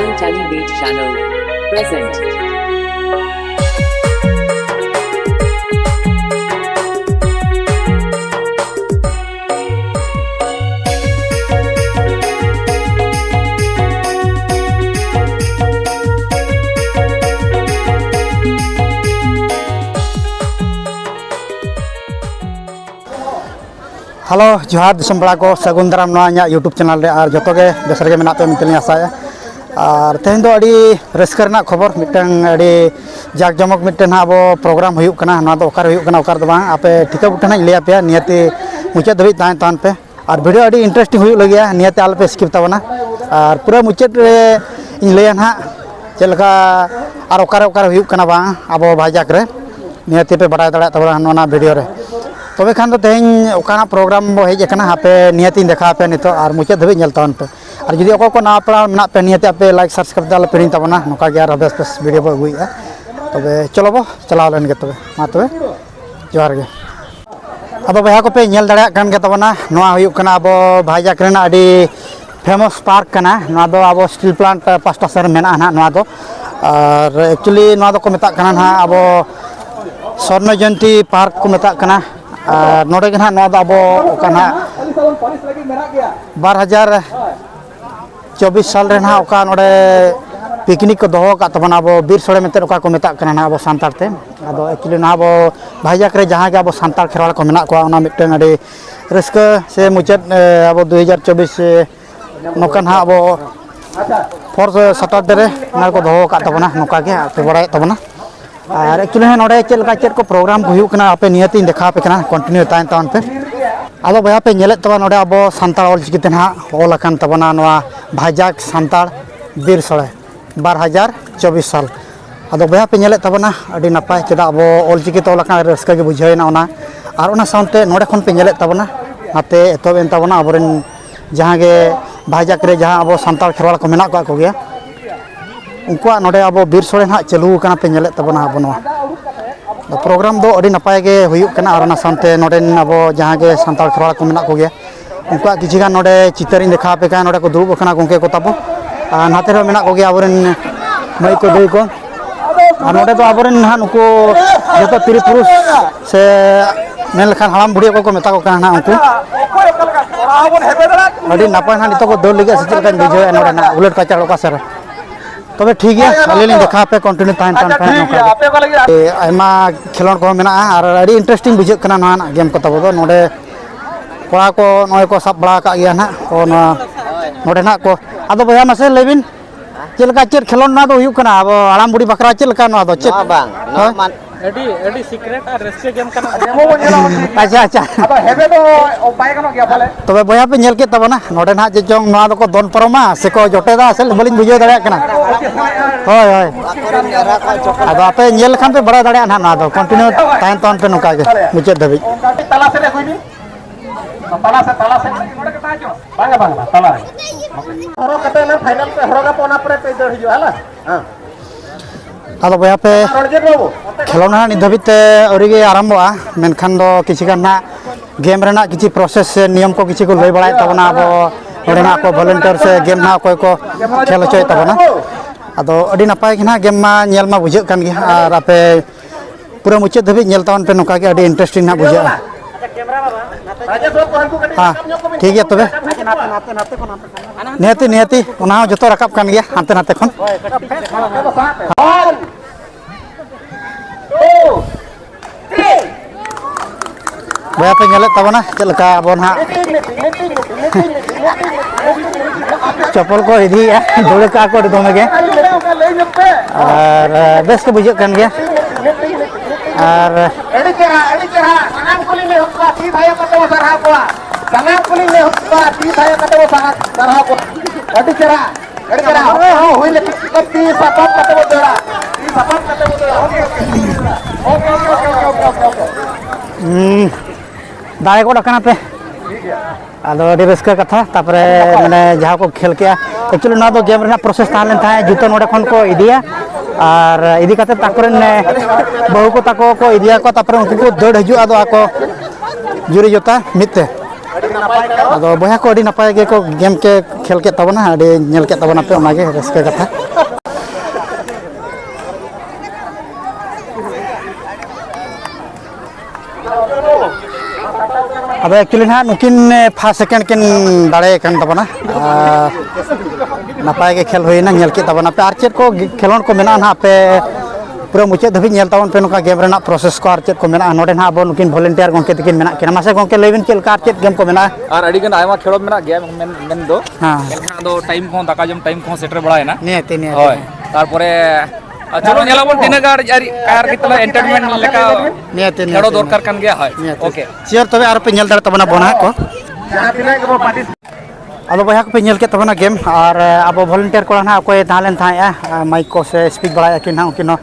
Mobile Telebeat Channel. Present. Halo, Johar disem bala ko sagun daram noa YouTube channel re ar joto ge besar ge menap pe miteli asaya ar tehen do adi raskar na khobor mitang adi jak jomok mitten abo program huyuk kana noa do okar huyuk kana okar do bang ape thika butana lay apya niate muchat dhabi tan pe ar video adi interesting huyuk lagia niate al pe skip tabana ar pura muchat re layan ha chelaka ar okar huyuk kana bang abo bhajak re niate pe badai dala tabana nona video re तबे खान तेज ओकाना programme बो हेजना हापे नियति देखा पे नितो और मुचाद Dhabi नेलतावन पे और जुदी अको को ना पड़ा मेना पे नियति आपे लाइक सब्सक्राइब दाल पेरिन तबना नोका गे आर बेस बेस वीडियो बो अगुइया तबे चलो बो चलाव लेन गे तबे मा तबे जोहार गे अब बया को पे नेल दाड़ा कान गे तबना नोआ हुयुक कना अब भाईजाक रेना अडी फेमस पार्क कना नोआ दो अब स्टील प्लांट पास्टा सर मेना ना नोआ दो और एक्चुअली नोआ दो को मेता कना ना अब स्वर्ण जयंती पार्क को मेता कना नोड़े के ना अब 2024 साल रे ना नोड़े पिकनिक को दोहो का तबना अब बीर सोड़े मेते को मेता ना अब सांतार ते अदो एक्चुअली ना अब भाईजाक रे जहां के अब सांतार खेरवाल को मेना को ओना मिटन अडी रस्का से मुचाद अब 2024 नोकन हा अब फोर्स सैटरडे रे ना को दोहो का तबना नोका के पे बड़ाय तबना और एक्चुअली नोड़े चेक को प्रोग्राम को हुयुक ना आपे नियति देखा पे कना कंटिन्यू तान तान पे आदो बया पे नेले तबा नोड़े अब सांतार ऑलचिकी ना ऑल अकान तबना नोआ भाईजाक सांतार बीर सोड़े 2024 साल आदो बया पे नेले तबना अडी नपाय चेदा अब ऑलचिकी तो लका रस्का के बुझायना ओना और ओना साउंडते नोड़े खन पे नेले तबना नाते एतोबेन तबना अबरेन जहां गे भाईजाक रे जहां अब सांतार खेरवाल को मेना को गया उनका नोड़े अब बीर सोड़े ना चालू कना पे नेले तबना अब नोआ प्रोग्राम दो अड़ी नपाय गे हुयुक कना और ना सामते नोड़े अब जहां गे सांतार खेरवाल को मेना को गया उनका किछि गान नोड़े चितर देखा पे का नोड़े को दुरुब कना गोंके को ताबो नाते रे मेना को गया अबरेन मई को दई को और नोड़े तो अबरेन ना नुको जतो तिरि पुरुष से मेन लखान हलाम बुढ़िया को मेता को कना ना उनको अड़ी नपाय ना नितो को दौड़ लगे से चलका बुझे नोड़े ना उलट का चढ़ो का सर तबे ठीक है अली देखा पे कंटिन्यू तान तान पे आयमा खेलोन को मेना और अड़ी इंटरेस्टिंग बुझे कना ना गेम को तब नोड़े कोड़ा को नय को सब बड़ा का गया ना को नोड़े ना को आदो भैया मसे लेबिन चलका चेर खेलोन ना दो हुयुक कना अब आराम बुढ़ी बकरा चलका ना दो चेक बांग एडी सीक्रेट और रेस्के गेम कना अच्छा अच्छा अब हेबे दो उपाय कनो गया भले तबे भैया पे नेल के तब ना नोड़े ना जे जोंग ना दो को दोन परमा से को जोटेदा से बलिन बुझे दड़ा कना होय होय अब आपे नेल खान पे बड़ा दड़ा ना दो कंटिन्यू तान तान पे नुका के मुचे दबी तला से कोई तला से नोड़े के ताजो बांगा बांगा तला हरो कते ना फाइनल पे हरो का पोना पर पे दड़ हिजो हला हां आदो बया पे खेलोना निधबिते औरिगे आरंभवा मेनखान दो किछि गान ना गेम रेना किछि प्रोसेस से नियम को किछि को लय बड़ाय तबना अब ओडेना को वॉलंटियर से गेम ना कोई को खेल होय तबना आदो अडी नपाय कि ना गेम मा नेल मा बुझे कान गे और आपे पूरा मुचे धबि नेल तावन पे नोका के अडी इंटरेस्टिंग ना बुझे हां ठीक है तबे नियति नियति ओना जतो रकाब कान गे हांते नाते खन बया पे नेले तबना चलका अब ना चप्पल को इदी दौड़ का को दोमे गे और बेस के बुझे कान गे और एडी चेहरा सनाम कुली में हुक्का ती भाई कते वो सरहा को सनाम कुली में हुक्का ती भाई कते वो सरहा को एडी चेहरा हो होइले ती सपाप कते वो दड़ा ती सपाप कते वो दड़ा ओके दाए को डकना पे आदो अडी रस्का कथा तापरे माने जहां को खेल के एक्चुअली ना दो गेम रेना प्रोसेस तान था जुतो नोडे खन को इदिया और इदी कते ताकरेन बहु को ताको को इदिया को तापरे उनको को दौड़ हजू आदो आको जुरी जोता मिते ᱟᱫᱚ ᱵᱚᱭᱦᱟ ᱠᱚ ᱟᱹᱰᱤ ᱱᱟᱯᱟᱭ ᱜᱮᱠᱚ ᱜᱮᱢ ke ᱠᱷᱮᱞ ᱠᱮᱫ ᱛᱟᱵᱚᱱᱟ ᱟᱹᱰᱤ ᱧᱮᱞ ᱠᱮᱫ ᱛᱟᱵᱚᱱᱟ ᱯᱮ ᱚᱱᱟᱜᱮ ᱨᱟᱹᱥᱠᱟᱹ ᱠᱟᱛᱷᱟ ᱟᱫᱚ एक्चुअली ᱱᱟᱦᱟᱜ नुकिन फर्स्ट सेकेंड किन दाड़े kan tabona नापाय के खेल होइना ñel के tabona पे आर चेत को खेलोन को मेना ना पे पूरा मुचाद धाबी ñel tabon पे नुका गेम रेना प्रोसेस को आर चेत को मेना नोडे ना अब नुकिन वॉलंटियर गोंके तकिन मेना केना मासे गोंके लेबिन चेल का चेत गेम को मेना और अड़ी गन आयमा खेलो मेना गेम मेन दो हां एनखा दो टाइम को दाका जम टाइम को सेटर बड़ायना नियति होय तारपरे चलो नेलाबोन तिनागार कार कितला एंटरटेनमेंट लेका नियति खेलो दरकार कान गया होय ओके चेयर तबे आर पे ñel दाड़ tabona बोना को आलो बया को पे ñel के tabona गेम और अब वॉलंटियर को ना कोई तालेन थाया माइक को से स्पीक बड़ाया कि ना उकिनो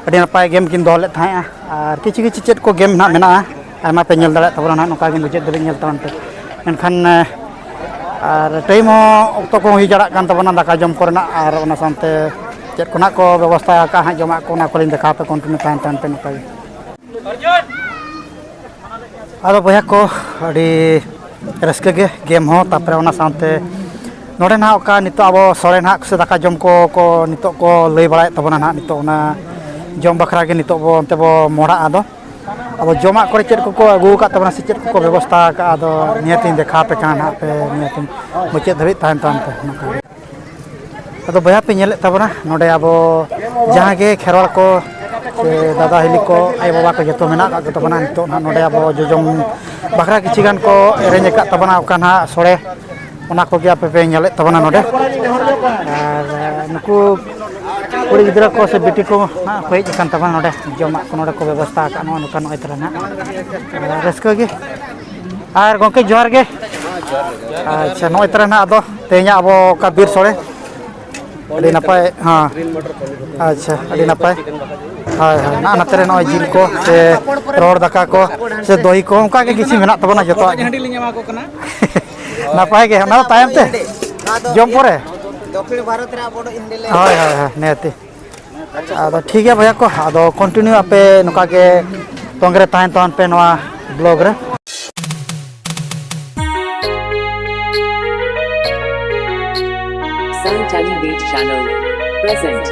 अड़ी नपाय गेम किन दोले थाया और किछि किछि चेत को गेम ना मेना आमा पे ñel दाड़ा tabona ना नका गिन बुझे दबे ñel तावन पे एनखान और टाइम ऑक्टो को हुई जड़ा कान tabona दाका जम करना और ओना सानते चेत को ना को व्यवस्था का हा जमा को ना को लिन देखा पे कंटिन्यू तान तान पे नका आलो बया को अड़ी रस्के के गेम हो तापरे ओना सानते नोडे ना ओका नितो अब सोरे ना से दाका जम को नितो को लई बड़ाय तबना ना नितो ओना जम बखरा के नितो बो अंते बो मोड़ा आदो अब जमा करे चेत को अगु का तबना से चेत को व्यवस्था का आदो नियतिन देखा पे कान हा पे नियतिन मुचे धबी तान तान पे नका आदो बया पे ñel तबना नोडे अब जहां के खेरवाल को से दादा हिली को आई बाबा को जतो मेना का तबना नितो ना नोडे अब जोजम बखरा किछि गान को एरेंज का तबना ओका ना सोरे ओना को गया पे ñel तबना नोडे और नुकु कुड़ी गिदरा को से बेटी को ना होय जकान तबना नोडे जमा को नोडे को व्यवस्था का नो नुका नो इतरा ना रस्को गे और गोंके जोहार गे अच्छा नो इतरा ना आदो तेኛ अब का बीर सोरे अड़ी नपाय हां अच्छा अड़ी नपाय हाय हाय ना नतरे नो जिल को से रोड दाका को से दही को उनका के किछि मेना तबना जतो हंडी लिंग एमा को कना नपाय के ना टाइम ते जम परे दक्षिण भारत रे बड़ इंडिले हाय हाय हाय नेति आदो ठीक है भैया को आदो कंटिन्यू आपे नुका के तोंगरे ताहन ताहन पे नवा ब्लॉग रे Santali Beat Channel present.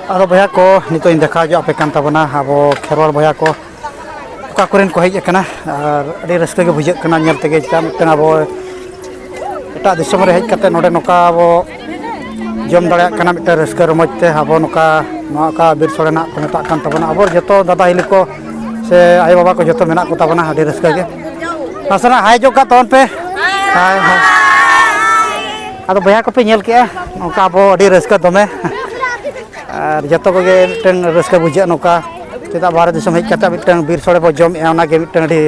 आदो भैया को नितो इन देखा जो आपे कान तबना अब खेरवाल भैया को का कोरेन को हेज कना और अडी रस्के के बुझे कना ñel तेगे का मिटन अब एटा दिसम रे हेज कते नोडे नोका अब जम दाड़ा कना मिट रस्के रमज ते अब नोका नोका का बीर सोरेना को मेता कान तबना अब जतो दादा हिली को से आई बाबा को जतो मेना को तबना अडी रस्के के नसना हाय जो का तोन पे हाय हाय आदो भैया को पे ñel के नोका अब अडी रस्के दमे और जतो को मिटन रस्का बुझे नोका चेदा भारत दिसम हेज कता मिटन बीर सोड़े बो जम एना के मिटन अडी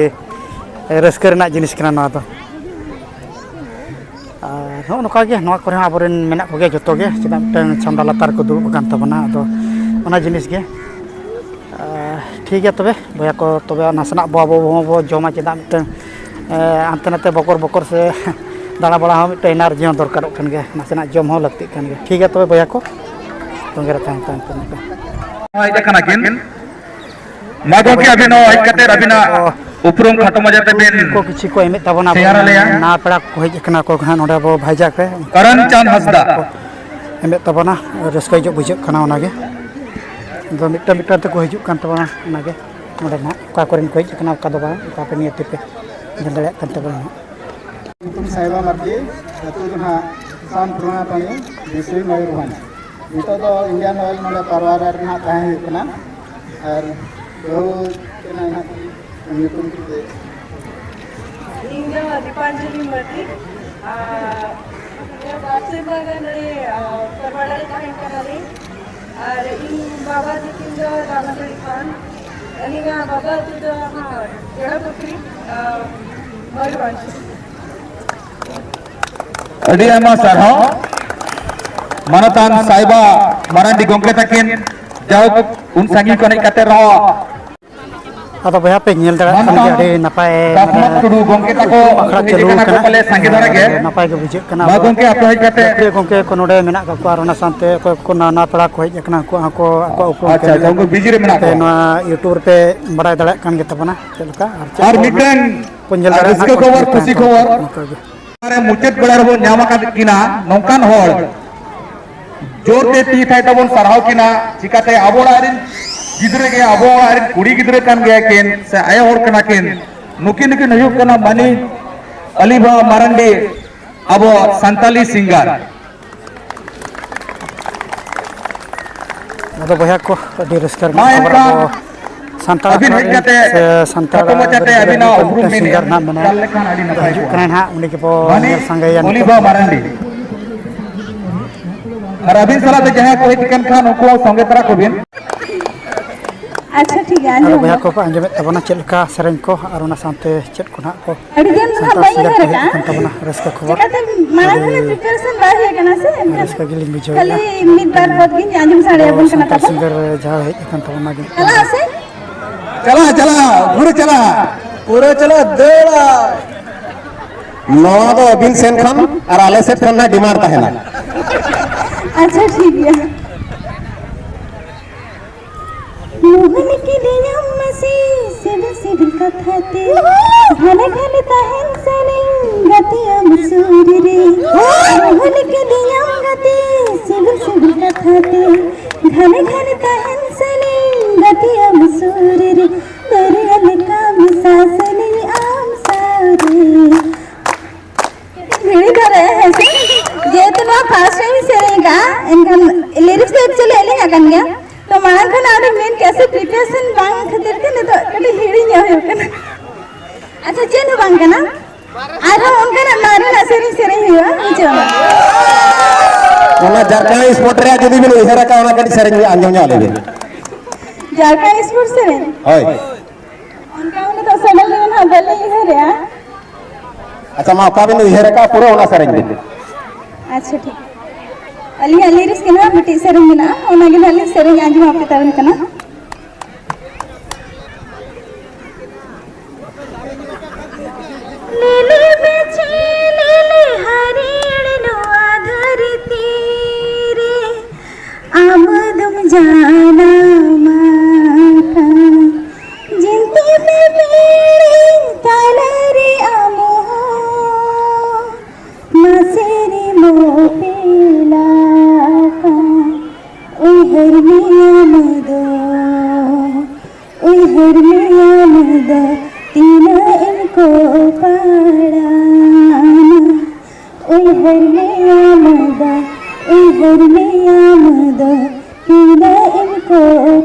रस्का रेना जिनिस कना ना तो और नोका के नोका करे आबरेन मेना को गे जतो गे चेदा मिटन छंदा लातार को दुब कान तबना तो ओना जिनिस गे ठीक है तबे भैया को तबे नासना बो जमा चेदा मिटन अंते नाते बकर से दाड़ा बड़ा हो मिटन एनर्जी हो दरकार कन गे नासना जम हो लगती कन गे ठीक है तबे भैया को तोंगरे तान तान पे हाय देखना किन मागो के अभी नो हेज कते रबिना उपरुम खत्म हो जाते बिन को किछि को एमे तबना ना पड़ा को हेज कना को घान ओडा बो भाईजा के करण चांद हसदा एमे तबना रस्का जो बुझे कना ओना गे दो मिटा मिटा ते को हिजु कान तबना ओना गे ओडा ना का कोरेन को हेज कना का दबा का पे नियति पे जंदले कान तबना तुम साहिबा मर्जी अतु जहां किसान प्रणा पानी दिसरी मयूरभंज नितो तो इंडियन ऑयल नोडे परवार रना ताहे हुकना और बहु केना ना निकुम के इंडिया दीपांजलि मर्दी से बगने परवार ताहे कनाले और इन बाबा जी किन जो रामचंद्र खान अनिगा बाबा जी जो एड़ा पुत्री मयूरभंज अड़ी आमा सरहा मानतान साहिबा मारांडी गोंके तकिन जाओ उन संगी को नहीं कहते रहो ᱟᱫᱚ ᱵᱚᱭᱦᱟ ᱯᱮ ᱧᱮᱞ ᱫᱟᱲᱮᱭᱟᱜ ᱠᱟᱱ ᱜᱮᱭᱟ ᱟᱹᱰᱤ ᱱᱟᱯᱟᱭ दासमत टुडू गोंके तको ᱟᱠᱷᱲᱟ ᱪᱟᱹᱞᱩ ᱠᱟᱱᱟ ᱠᱚ ᱯᱟᱞᱮ ᱥᱟᱸᱜᱮ ᱫᱷᱟᱨᱟ ᱜᱮ ᱱᱟᱯᱟᱭ ᱜᱮ ᱵᱩᱡᱷᱟᱹᱜ ᱠᱟᱱᱟ ᱢᱟ ᱜᱚᱝᱠᱮ ᱟᱯᱮ ᱦᱮᱡ ᱠᱟᱛᱮ ᱜᱚᱝᱠᱮ ᱠᱚ ᱱᱚᱰᱮ ᱢᱮᱱᱟᱜ ᱠᱟᱜ ᱠᱚᱣᱟ ᱟᱨ ᱚᱱᱟ ᱥᱟᱶᱛᱮ ᱚᱠᱚᱭ ᱠᱚ ᱱᱟᱣᱟ ᱯᱮᱲᱟ ᱠᱚ ᱦᱮᱡ ᱟᱠᱟᱱᱟ ᱩᱱᱠᱩ ᱦᱚᱸᱠᱚ ᱟᱠᱚᱣᱟᱜ ᱩᱯᱨᱩᱢ ᱟᱪᱪᱷᱟ ᱡᱚᱝᱜᱚ ᱵᱤᱡᱤ ᱨᱮ ᱢᱮᱱᱟᱜ ᱠᱚᱣᱟ ᱱᱚᱣᱟ ᱤᱭᱩᱴᱩᱵᱽ ᱨᱮᱯᱮ ᱵᱟᱲᱟᱭ ᱫᱟᱲᱮᱭᱟᱜ ᱠᱟᱱ ᱜᱮ ᱛᱟᱵᱚᱱᱟ ᱪᱮᱫ ᱞᱮᱠᱟ ᱟᱨ ᱢᱤᱫᱴᱮᱱ ᱠᱚ ᱧᱮᱞ ᱫᱟᱲᱮᱭᱟᱜ ᱨᱟᱹᱥᱠᱟᱹ ᱠᱷᱚᱵᱚᱨ ᱠᱩᱥᱤ ᱠᱷᱚᱵᱚᱨ ᱟᱨ ᱢᱩᱪᱟᱹᱫ ᱵᱮᱲᱟ ᱨᱮᱵᱚᱱ ᱧᱟᱢ ᱟᱠᱟᱫ ᱠᱤᱱᱟ ᱱᱚᱝᱠᱟᱱ ᱦᱚᱲ जोरते ती थाई तबन सरहाव किना चिकाते अब ᱚᱲᱟᱜ गिद्रे गे अब कुड़ी गिद्रे कान गया किन से आय होड़ कना किन नुकिन नुकिन हुयुग कना मानी अलीबा मारंडी अब संताली सिंगर ᱟᱫᱚ ᱵᱚᱭᱦᱟ ᱠᱚ ᱟᱹᱰᱤ ᱨᱟᱹᱥᱠᱟᱹ ᱢᱟ ᱨᱮᱱᱟᱜ ᱠᱷᱚᱵᱚᱨ ᱮᱱᱠᱷᱟᱱ ᱟᱵᱚ ᱥᱟᱱᱛᱟᱲ ᱟᱹᱵᱤᱱ ᱦᱮᱡ ᱠᱟᱛᱮ ᱥᱟᱱᱛᱟᱲ ᱠᱷᱟᱴᱚ ᱢᱟᱪᱷᱟᱛᱮ ᱟᱹᱵᱤᱱᱟᱜ ᱩᱯᱨᱩᱢ ᱵᱤᱱ ᱥᱤᱝᱜᱟᱨ ᱱᱟᱜ ᱢᱮᱱᱟᱭᱟ ᱪᱟᱞ ᱞᱮᱠᱷᱟᱱ ᱟᱹᱰᱤ ᱱᱟᱯᱟᱭ ᱦᱤᱡᱩᱜ ᱠᱚᱜᱼᱟ ᱠᱟᱱᱟᱭ ᱱᱟᱦᱟᱜ ᱩᱱᱤ ᱜᱮᱵᱚ मानी ᱧᱮᱞ ᱥᱟᱸᱜᱮᱭᱟ ओलिबा मारंडी और अभी सलाह तो जहां को हेज कन खान उनको संगे तरा को बिन अच्छा ठीक है ᱟᱨ आंजो ᱵᱚᱭᱦᱟ ᱠᱚ ᱟᱸᱡᱚᱢᱮᱫ ᱛᱟᱵᱚᱱᱟ ᱪᱮᱫ ᱞᱮᱠᱟ ᱥᱮᱨᱮᱧ ᱠᱚ ᱟᱨ ᱚᱱᱟ ᱥᱟᱶᱛᱮ ᱪᱮᱫ ᱠᱚ ᱱᱟᱦᱟᱜ ᱠᱚ अड़ी जन ना ᱥᱟᱱᱛᱟᱲ बाई ᱥᱤᱝᱜᱟᱨ ᱠᱚ है ᱦᱮᱡ का ᱟᱠᱟᱱ ᱛᱟᱵᱚᱱᱟ ᱨᱟᱹᱥᱠᱟᱹ ᱠᱷᱚᱵᱚर चिकाते मारा खाने प्रिपरेशन बाय है कना से ᱨᱟᱹᱥᱠᱟᱹ ᱜᱮᱞᱤᱧ ᱵᱩᱡᱷᱟᱹᱣᱮᱫᱟ खाली मिद बार बद गिन आंजम साड़े अपन कना ᱥᱟᱱᱛᱟᱲ तब ᱥᱤᱝᱜᱟᱨ ᱡᱟᱦᱟᱸ ᱦᱮᱡ ᱟᱠᱟᱱ ᱛᱟᱵᱚᱱᱟ चला से चला चला पूरा चला देड़ा नवा तो अबिन सेन खान और आले सेट खान ना डिमांड ताहेना अच्छा ठीक है मोहन की दियम से सिविल सिविल कथा ते घने घने तहन सने गतिया मसूर रे मोहन की दियम गति सिविल सिविल कथा ते घने घने तहन सने गतिया मसूर रे दरियल काम सासने आम सारे भिड़ी करे है जे तो फास्ट टाइम सेरेगा इनका लिरिक्स तो एक्चुअली एलिंग आकन गया तो मार खन आरे मेन कैसे प्रिपरेशन बांग खातिर के ने तो कटी हिड़ी nya हो कना अच्छा चेन बांग कना आरो उनका ना मारे ना सेरेंग हुआ नीचे ओना जरका स्पॉट रे जदी बिन उहरा का ओना कटी सेरेंग आंजम nya लेबे जारका स्पोर्ट्स सेरेंग होय उनका उन्हें तो समझ में ना बले है रे अच्छा मा का बिन उहरा का पूरा ओना सेरेंग दे अच्छा ठीक अली लिरिक्स के ना बिटी सेरेंग ना ओना के ना सेरेंग आंजम आपके तरन कना नीले बेचे नीले हरिण नो आधरती रे आमदम जाना माता जिंती में पेड़ी तालरे आमो मासेरे मो पेला का उहर में आमदो उहर में आमदो तीना इनको पाड़ाना उहर में आमदा तीना इनको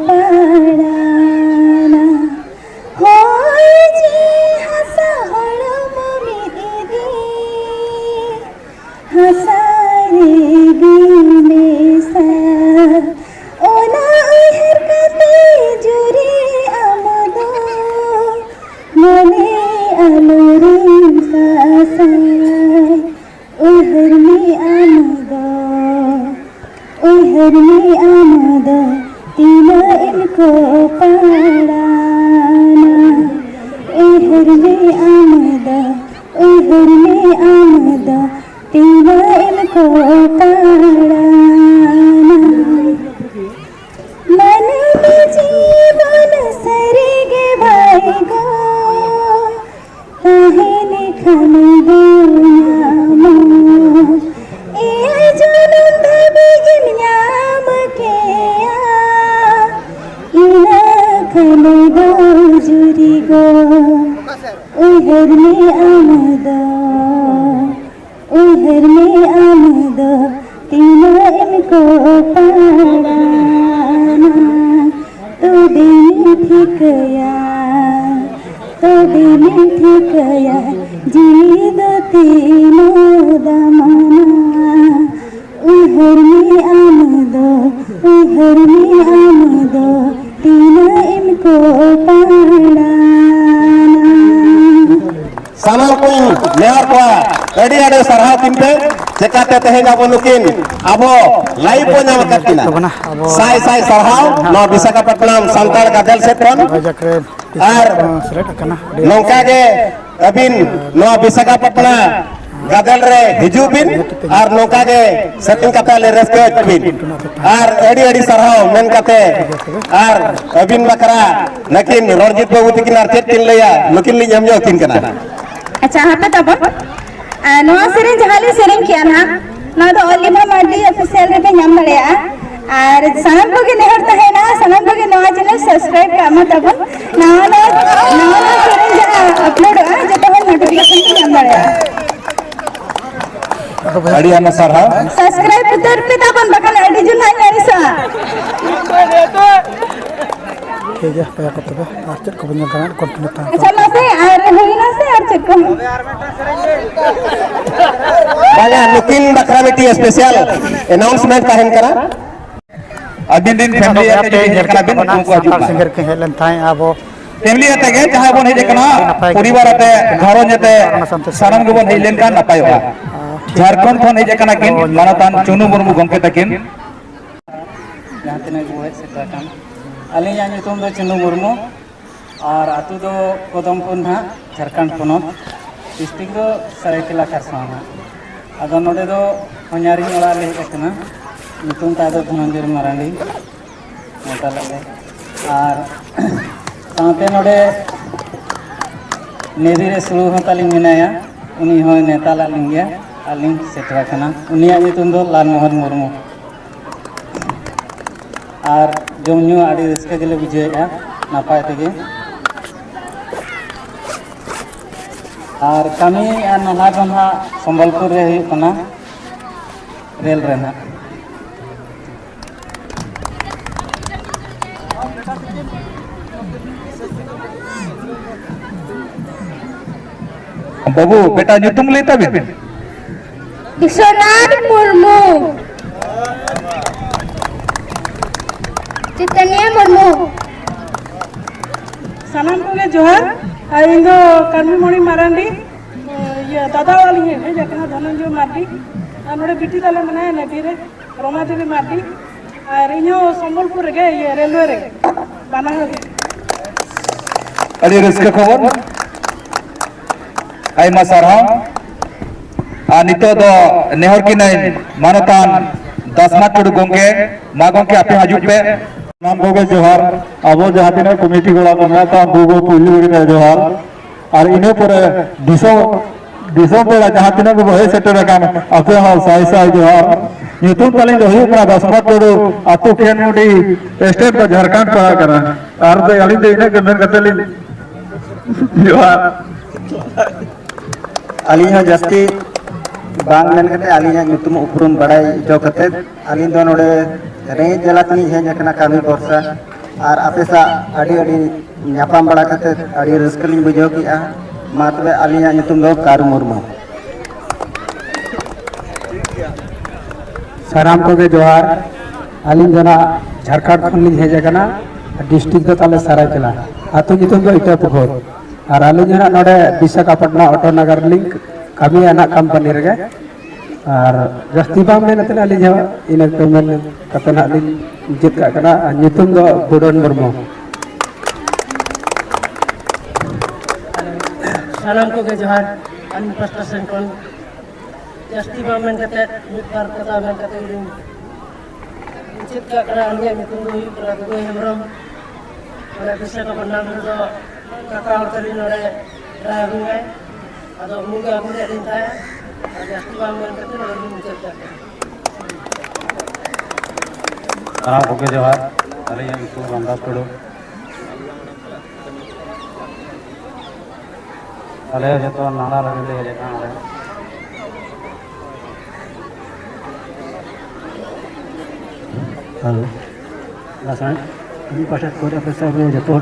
पाड़ाना होय जी हसा हड़म मेरी हसारे गिने सा ओना उहर कते जुरी आमदो मने अलुरिम सासाय उहर में आमदा तीना इनको पाड़ाना उहर में आमदा तीना इनको पाड़ाना मन में जीवन सरेगे भाई गो कहने खन दुनिया ए जनम दबी जिन्याम के इना खन दो जुरी गो उहर में आमदा तीना इनको पाड़ाना तो दिन ठिकया जीद तीनों दमाना उहर में आमदो तीना इनको पाड़ाना सानाम को नेहर को अड़ी अड़ी सरहा किनते Cekate tehenga bonukin abo live po nyam katina. Sai sarhau no Visakhapatnam Santal Gadel Setron. Ar nongka ge abin no Visakhapatnam Gadel re hijubin ar nongka ge setting kata le respect bin. Ar edi sarhau men kate ar abin bakra nakin Ronjit Babu tikin ar chetin leya nukin li nyam yokin kana. अच्छा हाँ पे तब नवा सेरेंज हाली सेरेंज किया ना ना तो ओलिमा मार्डी ऑफिशियल रे पे नाम बड़े और सनम को के नेहरता है ना सनम को के नवा चैनल सब्सक्राइब कर मत तब नवा सेरेंज अपलोड जब तक नोटिफिकेशन पे नाम बड़े अड़िया न सरहा सब्सक्राइब उतर पे तब बकल आईडी जुन है मेरी सा ठीक है पे करते हैं आज तक को बंद करना कंटिन्यू था अच्छा मासे और होइना से और चेक को Banyak nukin bakra beti spesial announcement kahen kara. अदिन दिन फैमिली आते जो हेज कना बिन उनको संताल सिंगर के हेलन थाई आबो फैमिली आते गे जहां बोन हेज कना परिवार आते घरों जते सानम गबन हेज लेन का नपायवा झारखंड खन हेज कना किन मानतान चुनु मुर्मू गंके तकिन जहाँ तक वो है सेटाकान अलिया नितुम दो चुनु मुर्मू और आतु दो कोदमपुर ना झारखंड पोनोत डिस्ट्रिक्ट दो सरायकेला खरसावां आदो नोडे दो हन्यारी ओड़ा ले हेकना नितुम ता दो धनंजय मारांडी मोटा लगे और साथे नोडे नेदी रे सुरु हो तालिंग मिनाया उनी हो नेता लालिंग आलिंग सेटाकाना उनिया नितुम दो लालमोहन मुर्मू और जम न्यू आड़ी रस्के गेले बुझेगा नापाय तेगे और कमी और नला गम्हा संबलपुर रे हुई कना रेल रेना बाबू बेटा ᱧᱩᱛᱩᱢ ᱞᱟᱹᱭ ᱛᱟᱵᱤᱱ विश्वनाथ मुर्मू चितनिया मुर्मू सामान को ले जोहर इंदो कर्मी मणि मारांडी ये दादा वाली है जकना धनंजय मार्डी नोडे बिटी ताले मने नेटी रे रोमा देवी मार्डी और इनो संबलपुर गे ये रेलवे रे बाना अड़ी रस्के खबर आयमा सारहा आ नितो दो नेहर की नाइन मानतान 10 माह टुडू गंगे मा गंगे आपे हजु पे नाम को जोहार अब जहाँ तीन कमिटी गोड़ा बना था दूगो पुली जोहार और इन्हें पर दिसों पे जहाँ तीन को वही सेटर काम अपने हाल साई साई जोहार यूट्यूब तालिंग जो हुई दसमा टोडू आतु खेन मुडी स्टेट को झारखंड पड़ा करा और तो अली दे इन्हें गंदन कतली जोहार अली हाँ जस्ती बांग मेन कते अली हाँ यूट्यूब उपरुम बड़ाई जो कते अली दो नोडे रेंज जलातनी है जकना कामी बरसा और आपे सा अड़ी अड़ी न्यापाम बड़ा कते अड़ी रस्कलिंग बुझो की आ मातबे अलिया ᱧᱩᱛᱩᱢ दो कारु मुर्मू साराम को के जोहार अलिन जना झारखंड खन लिन हेज कना डिस्ट्रिक्ट दो ताले सरायकेला आतु ᱧᱩᱛᱩᱢ दो इटा पुखोर और अलिन जना नोडे विशाखापट्टनम ऑटो नगर लिंक कमी आना कंपनी रे और जस्ती बाम में नतन अली जो इन पेमेंट कतना अली जित का कना ᱧᱩᱛᱩᱢ दो बुडन मुर्मू सामान को के जोहर अन प्रशासन को जस्ती बामन कते मिटकार कथा में कते चित का करा अन्य नितुम दो पूरा दो हेमरम और विशाखापट्टनम दो काका और तरी नोरे ड्राइविंग है अदो मुगे अपने दिन था जस्ती बामन कते नोरे मिचत का साराम को के जोहार अलिया यूट्यूब रामदास टोडू अले जो नाना लगे हेज हेलो लासाण इन पासा कोर ऑफिसर में जो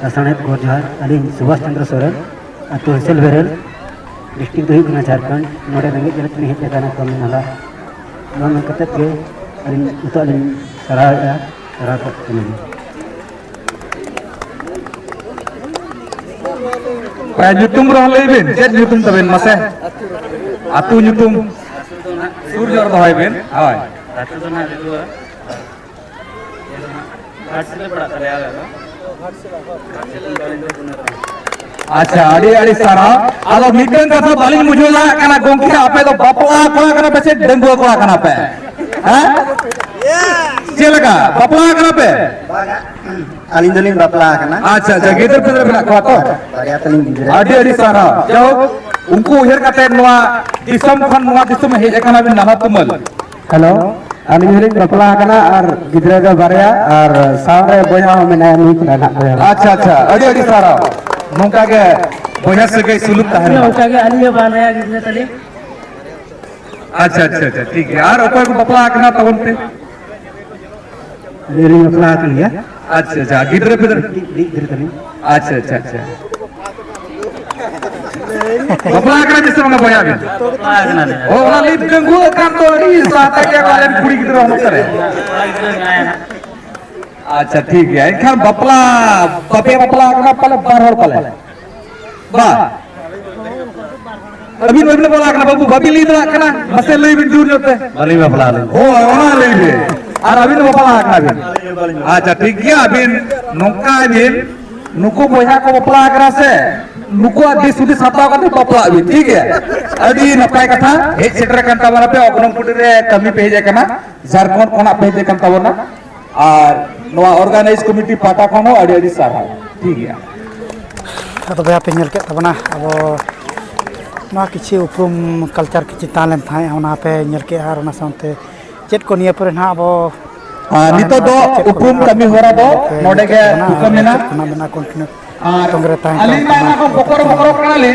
लासाणे को जोहार Ali Subhash Chandra Soren अतु hustle barrel district दो हुई झारखंड नोडे रंगे जलत नहीं हेज जाना कम नाला नोन कते के अली उतो अली सरा करते ᱧᱩᱛᱩᱢ ᱨᱚᱦ ᱞᱟᱹᱭ ᱵᱤᱱ ᱪᱮᱫ ᱧᱩᱛᱩᱢ ᱛᱟᱵᱤᱱ ᱢᱟᱥᱮ ᱟᱛᱩ ᱧᱩᱛᱩᱢ ᱫᱚ ᱱᱟᱜ ᱥᱩᱨ ᱧᱚᱜ ᱨᱮ ᱫᱚᱦᱚᱭ ᱵᱤᱱ ᱦᱳᱭ ᱟᱛᱳ ᱫᱚ ᱱᱟᱜ ᱨᱮᱫᱩᱣᱟ ᱜᱷᱟᱴᱥᱤᱞᱟᱹ ᱯᱟᱲᱟᱜ ᱛᱟᱞᱮᱭᱟ ᱟᱞᱮ ᱫᱚ अच्छा अड़ी अड़ी सारा आदो मिटन कथा बालिंग मुझुला कना गोंखी आपे तो बापला कोला कना पे से डंगुआ कोला कना पे हैं चेलका बापला कना पे aling doling bapla kana अच्छा अच्छा गिदर पिदर बना को तो bariya taling gidra अड़ी अड़ी सारा जो उनको उहेर कते नोआ दिसम खन नोआ दिसम हेज कना बिन नामा तुमल hello aling doling bapla kana ar gidra ga bariya ar sawre boya mena ni kana nak boya अच्छा अच्छा अड़ी अड़ी सारा नोका के बोया से गई सुलुक तहन नौका के आलिया बान रहा गिरने तले अच्छा अच्छा अच्छा ठीक है यार ओको को बपला कना तवन पे doling bapla kan ya अच्छा अच्छा गिदर पिदर gidra taling अच्छा अच्छा अच्छा बपला कना जिससे मंगा बोया भी ओ ओना लिप गंगु कान तो री साता के वाले कुड़ी गिदर हम करे अच्छा ठीक है इनखान बपला बपे बपला कना पले बार हर पले बा अभी नोबले बोला कना बाबू बबी ली दला कना मसे लई बिन दूर जोते bali bapla ओ ओना लई बे और अभी बपला कना बिन अच्छा ठीक है अभी नोका बिन नुको बोया को बपला करा से नुको आदि सुदी साताव कते बपला बिन ठीक है अभी नपाय कथा हे सेटर कान ताबना पे अगनम कुटी रे कमी पे जे कना झारखंड कोना पे जे कान ताबना और नोआ ऑर्गेनाइज कमिटी पाटा खनो अड़ी अड़ी सारा ठीक है तो बया पे नेल के तबना अब ना किछि उपरुम कल्चर किछि तालेम थाय ओना पे नेल के आर ओना सानते चेत को निया पर ना अब नितो दो उपरुम कमी होरा दो नोडे के हुकम मेना ना कंटिन्यू और तंगरे ताय अली माना को बकर बकर कनाले